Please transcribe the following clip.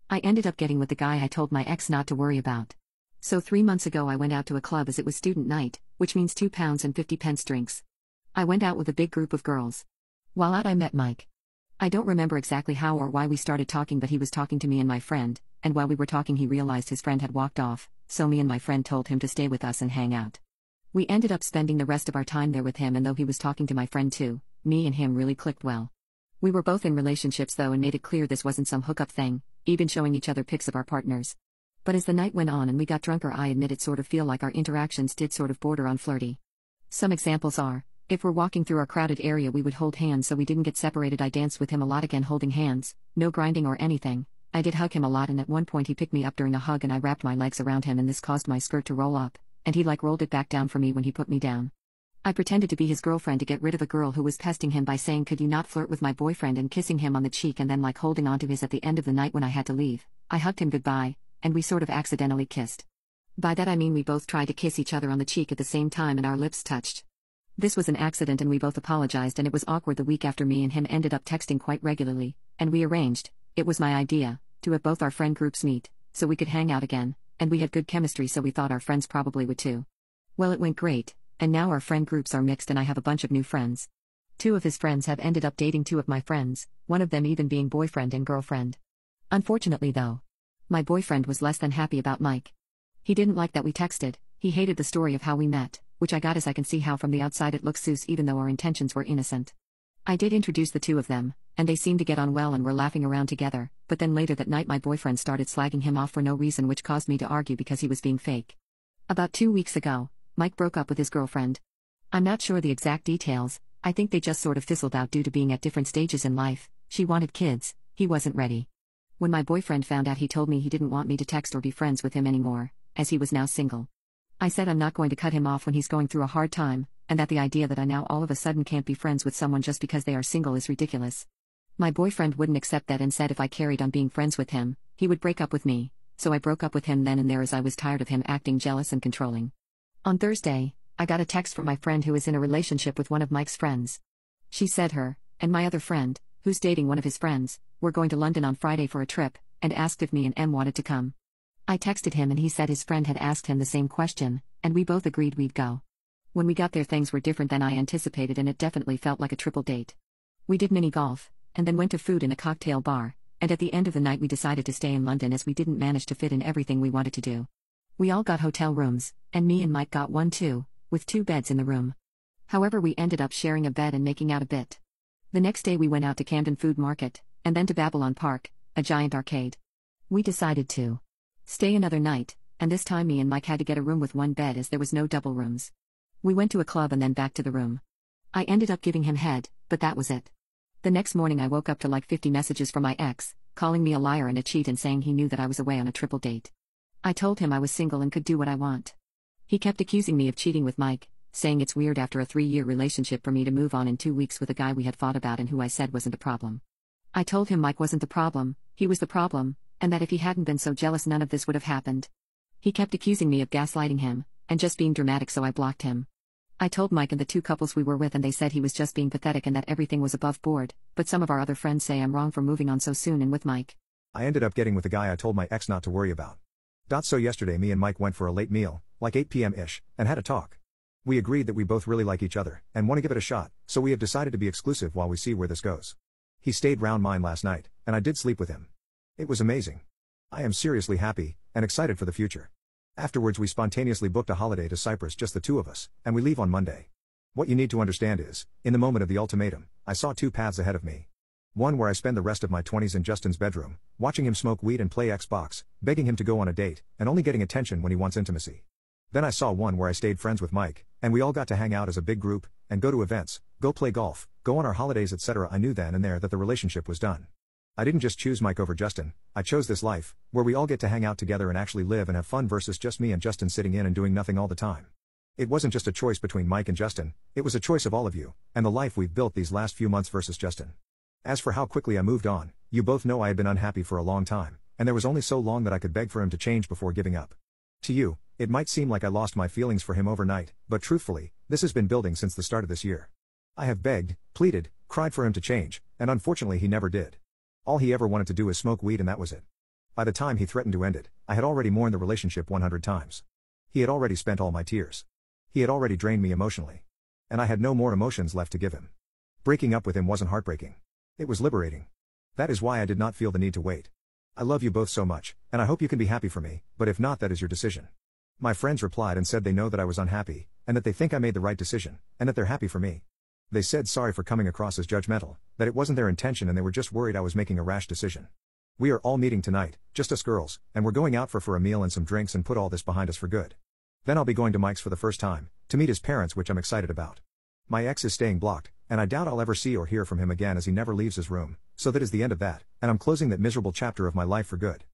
I ended up getting with the guy I told my ex not to worry about. So 3 months ago I went out to a club as it was student night, which means £2.50 drinks. I went out with a big group of girls. While out I met Mike. I don't remember exactly how or why we started talking, but he was talking to me and my friend, and while we were talking he realized his friend had walked off, so me and my friend told him to stay with us and hang out. We ended up spending the rest of our time there with him, and though he was talking to my friend too, me and him really clicked well. We were both in relationships though and made it clear this wasn't some hookup thing, even showing each other pics of our partners. But as the night went on and we got drunker, I admit it sort of feel like our interactions did sort of border on flirty. Some examples are, if we're walking through our crowded area we would hold hands so we didn't get separated. I danced with him a lot, again holding hands, no grinding or anything. I did hug him a lot, and at one point he picked me up during a hug and I wrapped my legs around him and this caused my skirt to roll up, and he rolled it back down for me when he put me down. I pretended to be his girlfriend to get rid of a girl who was pesting him by saying could you not flirt with my boyfriend, and kissing him on the cheek and then holding onto his. At the end of the night when I had to leave, I hugged him goodbye, and we sort of accidentally kissed. By that I mean we both tried to kiss each other on the cheek at the same time and our lips touched. This was an accident and we both apologized, and it was awkward. The week after me and him ended up texting quite regularly, and we arranged, it was my idea, to have both our friend groups meet, so we could hang out again, and we had good chemistry so we thought our friends probably would too. Well, it went great, and now our friend groups are mixed and I have a bunch of new friends. 2 of his friends have ended up dating 2 of my friends, one of them even being boyfriend and girlfriend. Unfortunately though, my boyfriend was less than happy about Mike. He didn't like that we texted, he hated the story of how we met, which I got as I can see how from the outside it looks sus even though our intentions were innocent. I did introduce the 2 of them, and they seemed to get on well and were laughing around together, but then later that night my boyfriend started slagging him off for no reason, which caused me to argue because he was being fake. About 2 weeks ago, Mike broke up with his girlfriend. I'm not sure the exact details, I think they just sort of fizzled out due to being at different stages in life. She wanted kids, he wasn't ready. When my boyfriend found out he told me he didn't want me to text or be friends with him anymore, as he was now single. I said I'm not going to cut him off when he's going through a hard time, and that the idea that I now all of a sudden can't be friends with someone just because they are single is ridiculous. My boyfriend wouldn't accept that and said if I carried on being friends with him, he would break up with me, so I broke up with him then and there as I was tired of him acting jealous and controlling. On Thursday, I got a text from my friend who is in a relationship with one of Mike's friends. She said her, and my other friend, who's dating one of his friends, were going to London on Friday for a trip, and asked if me and Em wanted to come. I texted him and he said his friend had asked him the same question, and we both agreed we'd go. When we got there things were different than I anticipated and it definitely felt like a triple date. We did mini golf, and then went to food in a cocktail bar, and at the end of the night we decided to stay in London as we didn't manage to fit in everything we wanted to do. We all got hotel rooms, and me and Mike got one too, with 2 beds in the room. However, we ended up sharing a bed and making out a bit. The next day we went out to Camden Food Market, and then to Babylon Park, a giant arcade. We decided to stay another night, and this time me and Mike had to get a room with 1 bed as there was no double rooms. We went to a club and then back to the room. I ended up giving him head, but that was it. The next morning I woke up to 50 messages from my ex, calling me a liar and a cheat and saying he knew that I was away on a triple date. I told him I was single and could do what I want. He kept accusing me of cheating with Mike, saying it's weird after a 3-year relationship for me to move on in 2 weeks with a guy we had fought about and who I said wasn't a problem. I told him Mike wasn't the problem, he was the problem, and that if he hadn't been so jealous none of this would have happened. He kept accusing me of gaslighting him, and just being dramatic, so I blocked him. I told Mike and the 2 couples we were with and they said he was just being pathetic and that everything was above board, but some of our other friends say I'm wrong for moving on so soon and with Mike. I ended up getting with the guy I told my ex not to worry about. So yesterday me and Mike went for a late meal, 8 p.m.-ish, and had a talk. We agreed that we both really like each other, and want to give it a shot, so we have decided to be exclusive while we see where this goes. He stayed round mine last night, and I did sleep with him. It was amazing. I am seriously happy, and excited for the future. Afterwards we spontaneously booked a holiday to Cyprus, just the 2 of us, and we leave on Monday. What you need to understand is, in the moment of the ultimatum, I saw 2 paths ahead of me. One where I spend the rest of my 20s in Justin's bedroom, watching him smoke weed and play Xbox, begging him to go on a date, and only getting attention when he wants intimacy. Then I saw one where I stayed friends with Mike, and we all got to hang out as a big group, and go to events, go play golf, go on our holidays, etc. I knew then and there that the relationship was done. I didn't just choose Mike over Justin, I chose this life, where we all get to hang out together and actually live and have fun versus just me and Justin sitting in and doing nothing all the time. It wasn't just a choice between Mike and Justin, it was a choice of all of you, and the life we've built these last few months versus Justin. As for how quickly I moved on, you both know I had been unhappy for a long time, and there was only so long that I could beg for him to change before giving up. To you, it might seem like I lost my feelings for him overnight, but truthfully, this has been building since the start of this year. I have begged, pleaded, cried for him to change, and unfortunately he never did. All he ever wanted to do is smoke weed and that was it. By the time he threatened to end it, I had already mourned the relationship 100 times. He had already spent all my tears. He had already drained me emotionally. And I had no more emotions left to give him. Breaking up with him wasn't heartbreaking. It was liberating. That is why I did not feel the need to wait. I love you both so much, and I hope you can be happy for me, but if not, that is your decision. My friends replied and said they know that I was unhappy, and that they think I made the right decision, and that they're happy for me. They said sorry for coming across as judgmental, that it wasn't their intention and they were just worried I was making a rash decision. We are all meeting tonight, just us girls, and we're going out for a meal and some drinks and put all this behind us for good. Then I'll be going to Mike's for the first time, to meet his parents, which I'm excited about. My ex is staying blocked, and I doubt I'll ever see or hear from him again as he never leaves his room, so that is the end of that, and I'm closing that miserable chapter of my life for good.